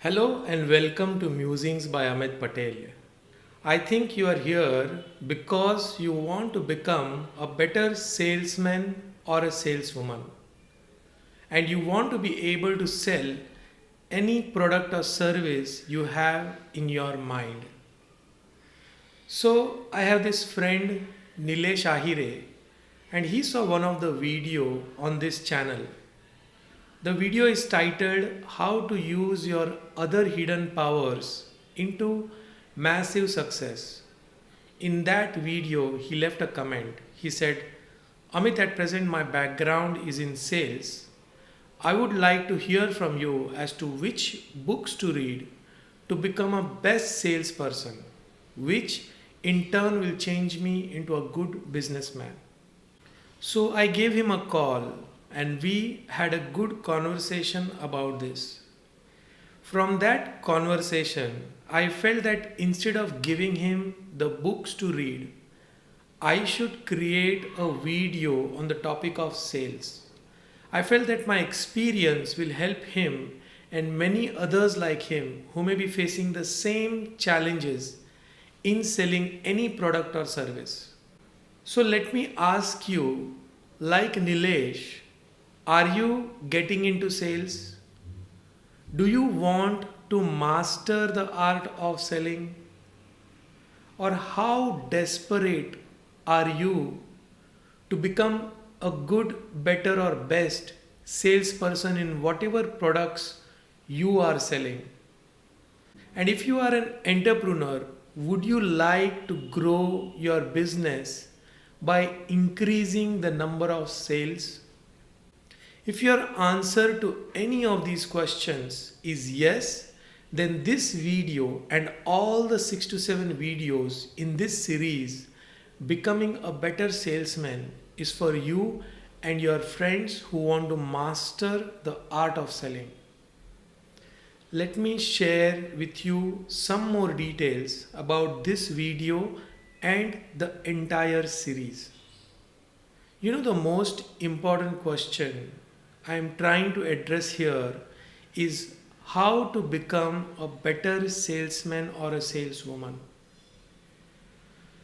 Hello and welcome to Musings by Amit Patel. I think you are here because you want to become a better salesman or a saleswoman, and you want to be able to sell any product or service you have in your mind. So I have this friend Nilesh Ahire, and he saw one of the video on this channel. The video is titled How to Use Your Other Hidden Powers into Massive Success. In that video, he left a comment. He said, Amit, at present my background is in sales. I would like to hear from you as to which books to read to become a best salesperson, which in turn will change me into a good businessman. So I gave him a call and we had a good conversation about this. From that conversation, I felt that instead of giving him the books to read, I should create a video on the topic of sales. I felt that my experience will help him and many others like him who may be facing the same challenges in selling any product or service. So let me ask you, like Nilesh, are you getting into sales? Do you want to master the art of selling? Or how desperate are you to become a good, better, or best salesperson in whatever products you are selling? And if you are an entrepreneur, would you like to grow your business by increasing the number of sales? If your answer to any of these questions is yes, then this video and all the 6 to 7 videos in this series, Becoming a Better Salesman, is for you and your friends who want to master the art of selling. Let me share with you some more details about this video and the entire series. The most important question I am trying to address here is how to become a better salesman or a saleswoman.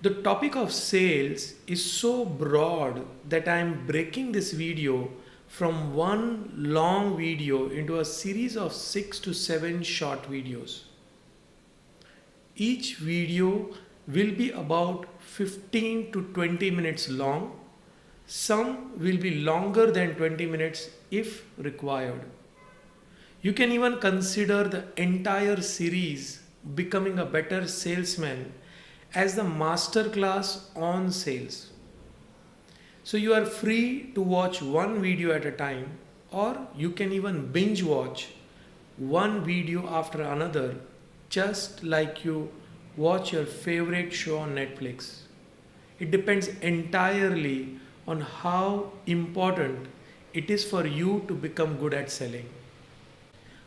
The topic of sales is so broad that I am breaking this video from one long video into a series of 6 to 7 short videos. Each video will be about 15 to 20 minutes long. Some will be longer than 20 minutes if required. You can even consider the entire series Becoming a Better Salesman as the masterclass on sales. So you are free to watch one video at a time, or you can even binge watch one video after another, just like you watch your favorite show on Netflix. It depends entirely on how important it is for you to become good at selling.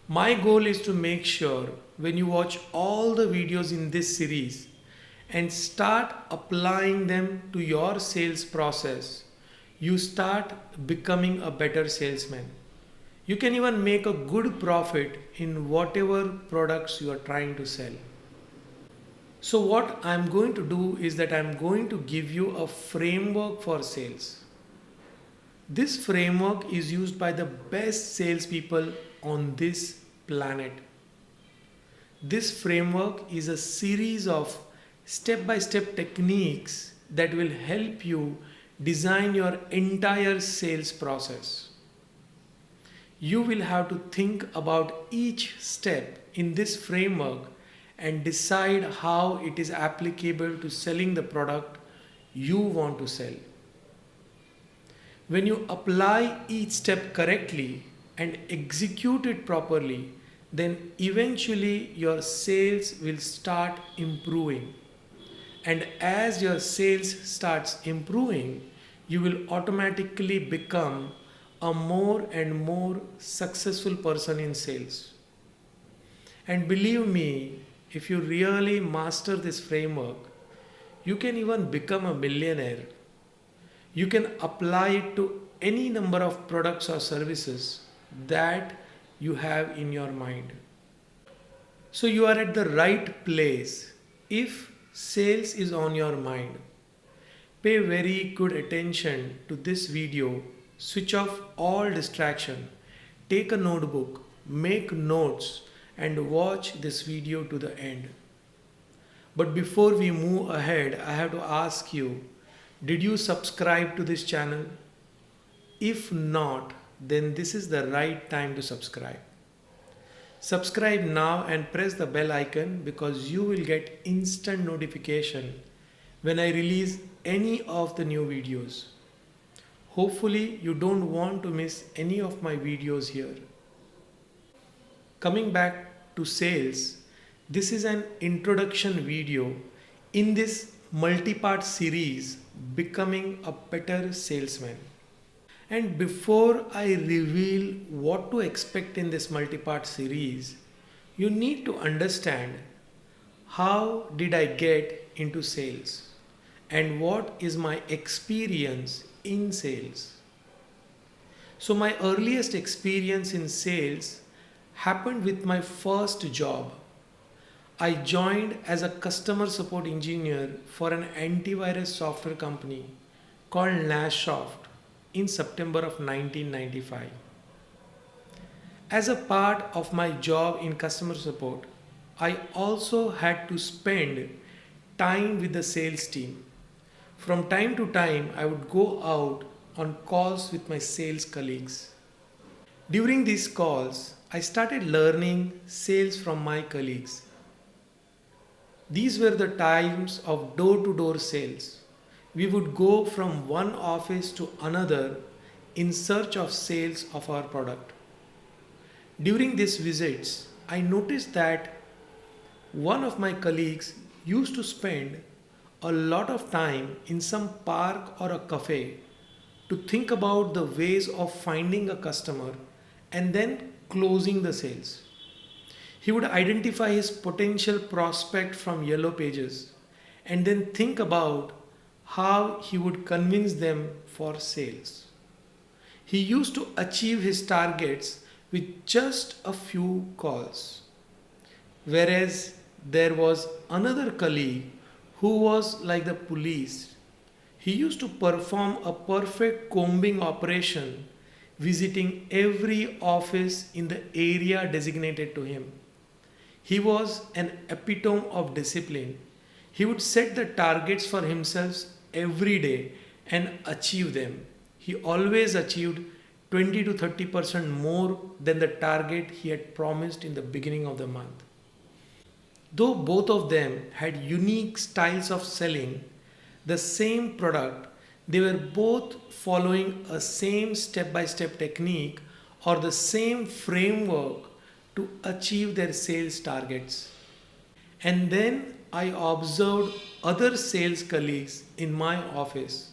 My goal is to make sure when you watch all the videos in this series and start applying them to your sales process, you start becoming a better salesman. You can even make a good profit in whatever products you are trying to sell. So what I'm going to do is that I'm going to give you a framework for sales. This framework is used by the best salespeople on this planet. This framework is a series of step-by-step techniques that will help you design your entire sales process. You will have to think about each step in this framework and decide how it is applicable to selling the product you want to sell. When you apply each step correctly and execute it properly, then eventually your sales will start improving. And as your sales starts improving, you will automatically become a more and more successful person in sales. And believe me, if you really master this framework, you can even become a millionaire. You can apply it to any number of products or services that you have in your mind. So you are at the right place if sales is on your mind. Pay very good attention to this video. Switch off all distraction. Take a notebook, make notes and watch this video to the end. But before we move ahead, I have to ask you, did you subscribe to this channel? If not, then this is the right time to subscribe. Subscribe now and press the bell icon because you will get instant notification when I release any of the new videos. Hopefully you don't want to miss any of my videos here. Coming back to sales, this is an introduction video in this multi-part series, Becoming a Better Salesman. And before I reveal what to expect in this multi-part series, you need to understand how did I get into sales and what is my experience in sales. So my earliest experience in sales happened with my first job. I joined as a customer support engineer for an antivirus software company called Nashsoft in September of 1995. As a part of my job in customer support, I also had to spend time with the sales team. From time to time, I would go out on calls with my sales colleagues. During these calls, I started learning sales from my colleagues. These were the times of door-to-door sales. We would go from one office to another in search of sales of our product. During these visits, I noticed that one of my colleagues used to spend a lot of time in some park or a cafe to think about the ways of finding a customer and then closing the sales. He would identify his potential prospect from yellow pages and then think about how he would convince them for sales. He used to achieve his targets with just a few calls. Whereas there was another colleague who was like the police. He used to perform a perfect combing operation, visiting every office in the area designated to him. He was an epitome of discipline. He would set the targets for himself every day and achieve them. He always achieved 20 to 30% more than the target he had promised in the beginning of the month. Though both of them had unique styles of selling the same product, they were both following a same step-by-step technique or the same framework to achieve their sales targets. And then I observed other sales colleagues in my office.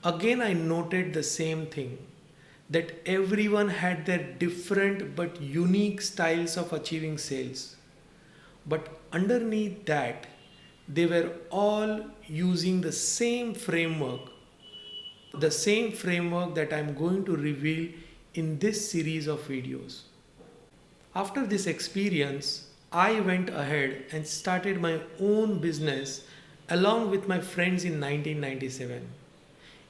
Again, I noted the same thing, that everyone had their different but unique styles of achieving sales. But underneath that, they were all using the same framework that I'm going to reveal in this series of videos. After this experience, I went ahead and started my own business along with my friends in 1997.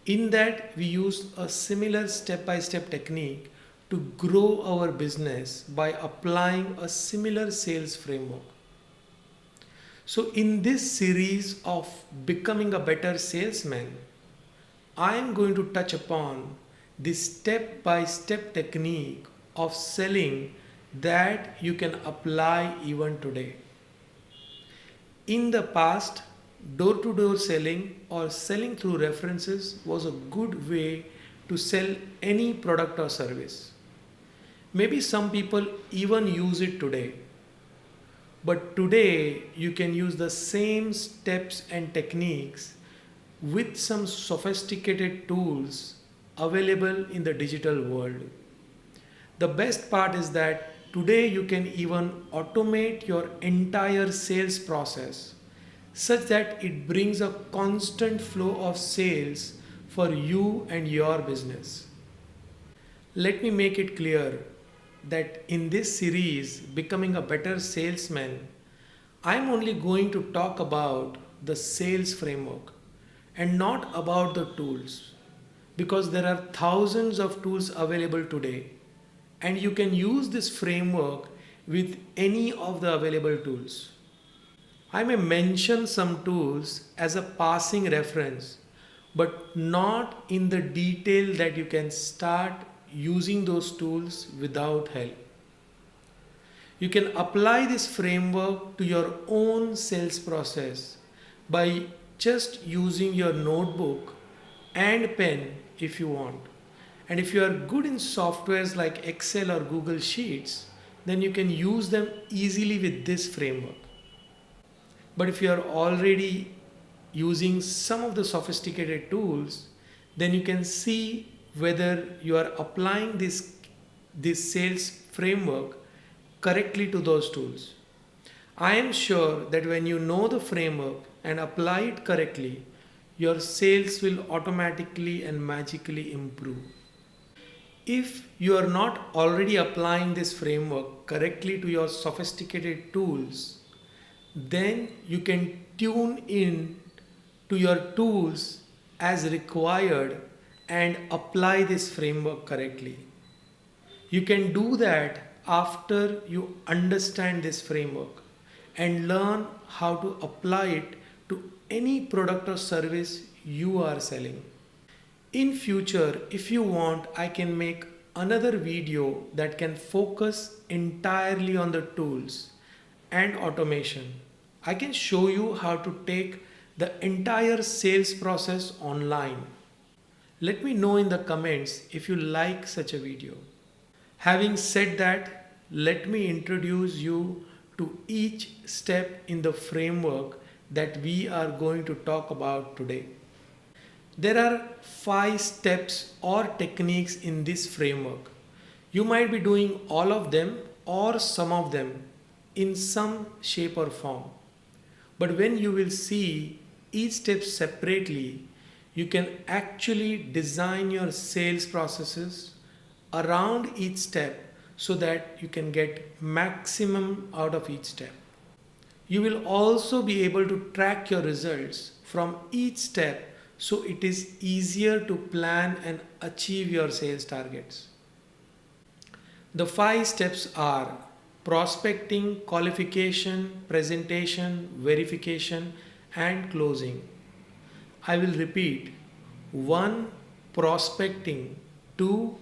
In that, we used a similar step-by-step technique to grow our business by applying a similar sales framework. So in this series of Becoming a Better Salesman, I am going to touch upon this step-by-step technique of selling that you can apply even today. In the past, door-to-door selling or selling through references was a good way to sell any product or service. Maybe some people even use it today. But today you can use the same steps and techniques with some sophisticated tools available in the digital world. The best part is that today you can even automate your entire sales process such that it brings a constant flow of sales for you and your business. Let me make it clear. that in this series, Becoming a Better Salesman, I'm only going to talk about the sales framework and not about the tools, because there are thousands of tools available today and you can use this framework with any of the available tools. I may mention some tools as a passing reference, but not in the detail that you can start using those tools without help. You can apply this framework to your own sales process by just using your notebook and pen if you want. And if you are good in softwares like Excel or Google Sheets, then you can use them easily with this framework. But if you are already using some of the sophisticated tools, then you can see whether you are applying this sales framework correctly to those tools. I am sure that when you know the framework and apply it correctly, your sales will automatically and magically improve. If you are not already applying this framework correctly to your sophisticated tools, then you can tune in to your tools as required and apply this framework correctly. You can do that after you understand this framework and learn how to apply it to any product or service you are selling. In future, if you want, I can make another video that can focus entirely on the tools and automation. I can show you how to take the entire sales process online. Let me know in the comments if you like such a video. Having said that, let me introduce you to each step in the framework that we are going to talk about today. There are 5 steps or techniques in this framework. You might be doing all of them or some of them in some shape or form. But when you will see each step separately, you can actually design your sales processes around each step so that you can get maximum out of each step. You will also be able to track your results from each step, so it is easier to plan and achieve your sales targets. The 5 steps are prospecting, qualification, presentation, verification, and closing. I will repeat: 1. Prospecting, 2.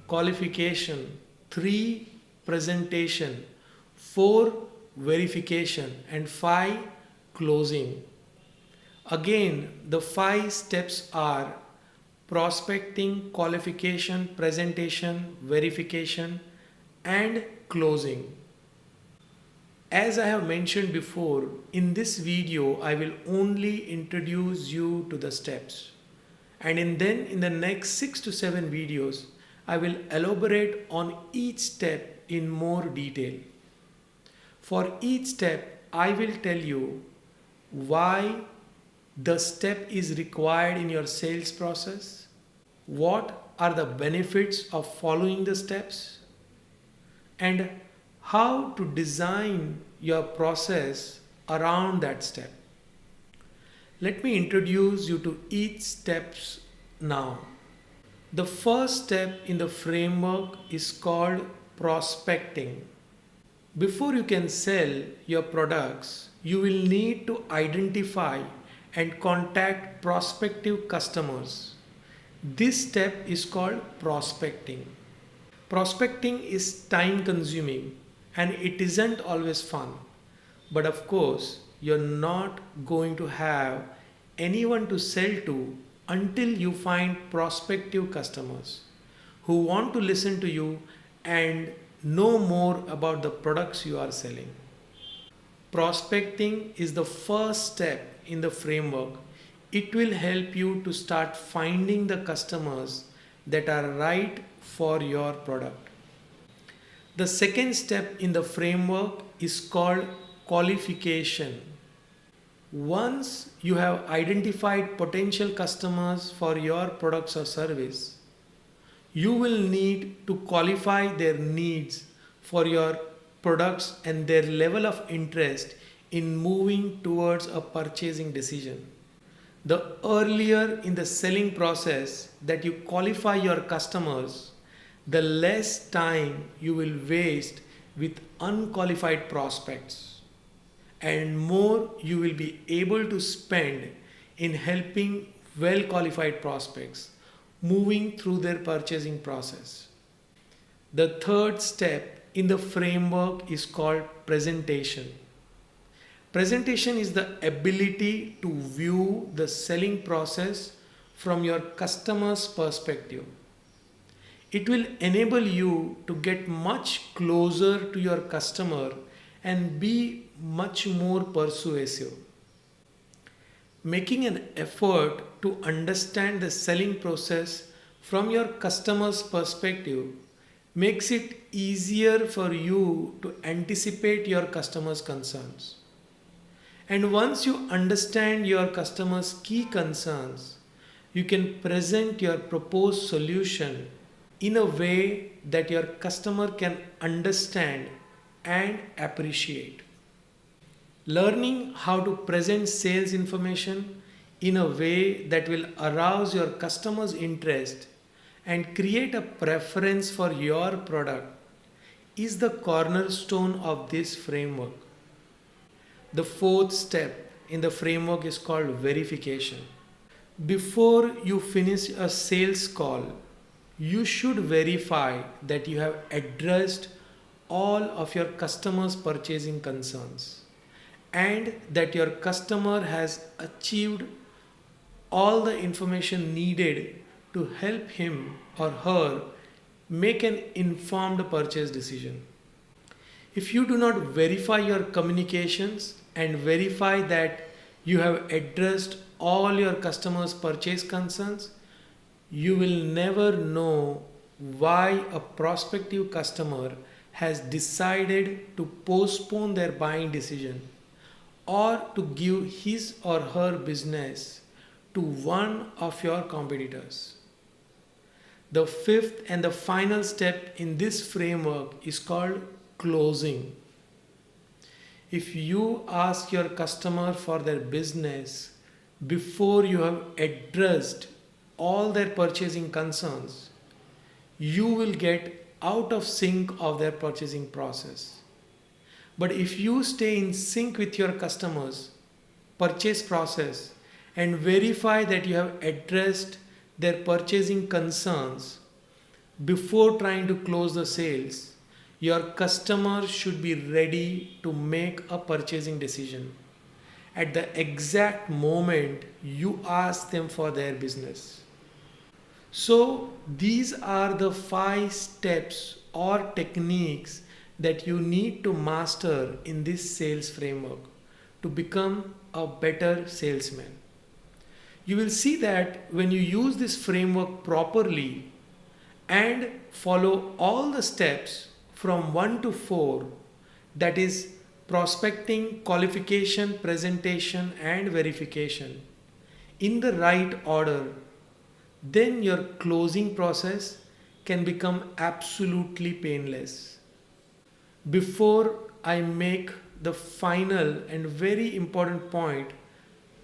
Qualification, 3. Presentation, 4. Verification, and 5. Closing. Again, the 5 steps are prospecting, qualification, presentation, verification, and closing. As I have mentioned before, in this video I will only introduce you to the steps, and in the next 6 to 7 videos I will elaborate on each step in more detail. For each step I will tell you why the step is required in your sales process, what are the benefits of following the steps, and how to design your process around that step. Let me introduce you to each steps now. The first step in the framework is called prospecting. Before you can sell your products, you will need to identify and contact prospective customers. This step is called prospecting. Prospecting is time consuming and it isn't always fun. But of course, you're not going to have anyone to sell to until you find prospective customers who want to listen to you and know more about the products you are selling. Prospecting is the first step in the framework. It will help you to start finding the customers that are right for your product. The second step in the framework is called qualification. Once you have identified potential customers for your products or service, You will need to qualify their needs for your products and their level of interest in moving towards a purchasing decision. The earlier in the selling process that you qualify your customers, the less time you will waste with unqualified prospects and more you will be able to spend in helping well qualified prospects moving through their purchasing process. The third step in the framework is called presentation. Presentation is the ability to view the selling process from your customer's perspective. It will enable you to get much closer to your customer and be much more persuasive. Making an effort to understand the selling process from your customer's perspective makes it easier for you to anticipate your customer's concerns. And once you understand your customer's key concerns, you can present your proposed solution in a way that your customer can understand and appreciate. Learning how to present sales information in a way that will arouse your customer's interest and create a preference for your product is the cornerstone of this framework. The fourth step in the framework is called verification. Before you finish a sales call, you should verify that you have addressed all of your customer's purchasing concerns and that your customer has achieved all the information needed to help him or her make an informed purchase decision. If you do not verify your communications and verify that you have addressed all your customers' purchase concerns, you will never know why a prospective customer has decided to postpone their buying decision or to give his or her business to one of your competitors. The fifth and the final step in this framework is called closing. If you ask your customer for their business before you have addressed all their purchasing concerns, you will get out of sync of their purchasing process. But if you stay in sync with your customers' purchase process and verify that you have addressed their purchasing concerns before trying to close the sales, your customer should be ready to make a purchasing decision at the exact moment you ask them for their business. So, these are the 5 steps or techniques that you need to master in this sales framework to become a better salesman. You will see that when you use this framework properly and follow all the steps from 1 to 4, that is prospecting, qualification, presentation and verification, in the right order, then your closing process can become absolutely painless. Before I make the final and very important point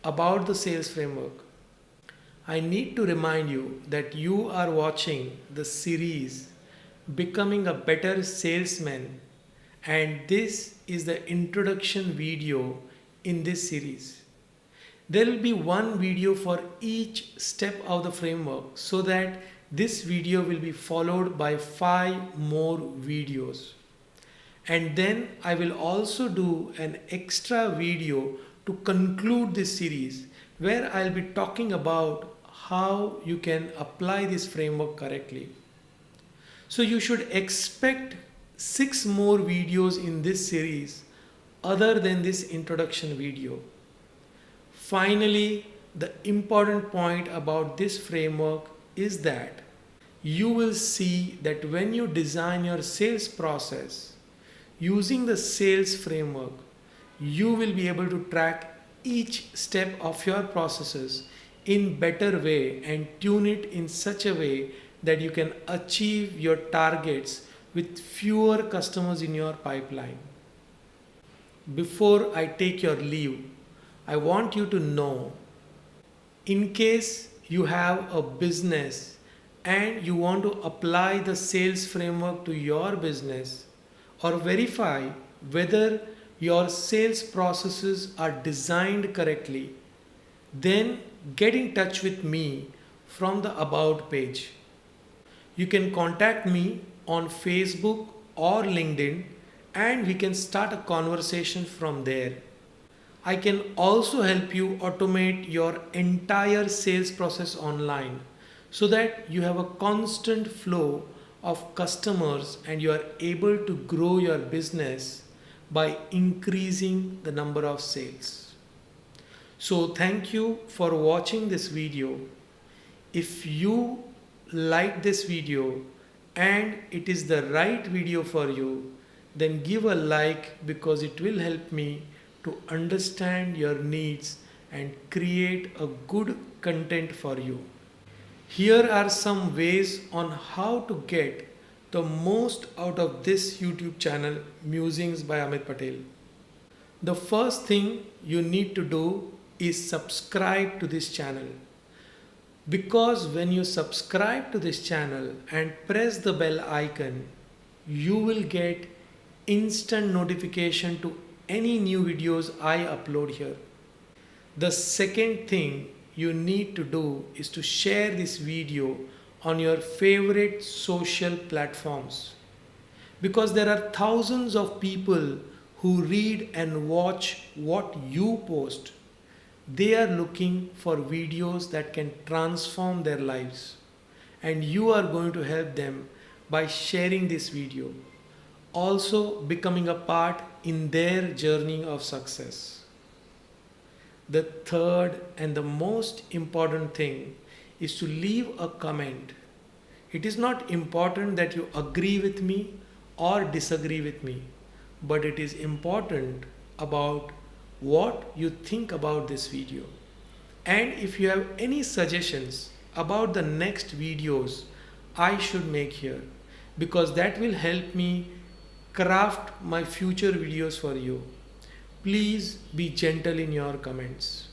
about the sales framework, I need to remind you that you are watching the series Becoming a Better Salesman, and this is the introduction video in this series. There will be one video for each step of the framework so that this video will be followed by 5 more videos. And then I will also do an extra video to conclude this series where I'll be talking about how you can apply this framework correctly. So you should expect 6 more videos in this series other than this introduction video. Finally, the important point about this framework is that you will see that when you design your sales process using the sales framework, you will be able to track each step of your processes in better way and tune it in such a way that you can achieve your targets with fewer customers in your pipeline. Before I take your leave, I want you to know, in case you have a business and you want to apply the sales framework to your business or verify whether your sales processes are designed correctly, then get in touch with me from the About page. You can contact me on Facebook or LinkedIn and we can start a conversation from there. I can also help you automate your entire sales process online so that you have a constant flow of customers and you are able to grow your business by increasing the number of sales. So thank you for watching this video. If you like this video and it is the right video for you, then give a like because it will help me to understand your needs and create a good content for you. Here are some ways on how to get the most out of this YouTube channel, Musings by Amit Patel. The first thing you need to do is subscribe to this channel, because when you subscribe to this channel and press the bell icon, you will get instant notification to any new videos I upload here. The second thing you need to do is to share this video on your favorite social platforms, because there are thousands of people who read and watch what you post. They are looking for videos that can transform their lives, and you are going to help them by sharing this video, also becoming a part in their journey of success. The third and the most important thing is to leave a comment. It is not important that you agree with me or disagree with me, but it is important about what you think about this video. And if you have any suggestions about the next videos I should make here, because that will help me craft my future videos for you, please be gentle in your comments.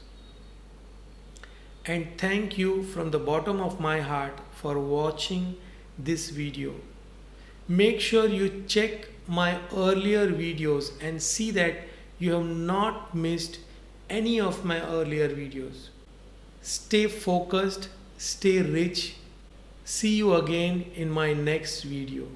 And thank you from the bottom of my heart for watching this video. Make sure you check my earlier videos and see that you have not missed any of my earlier videos. Stay focused, stay rich. See you again in my next video.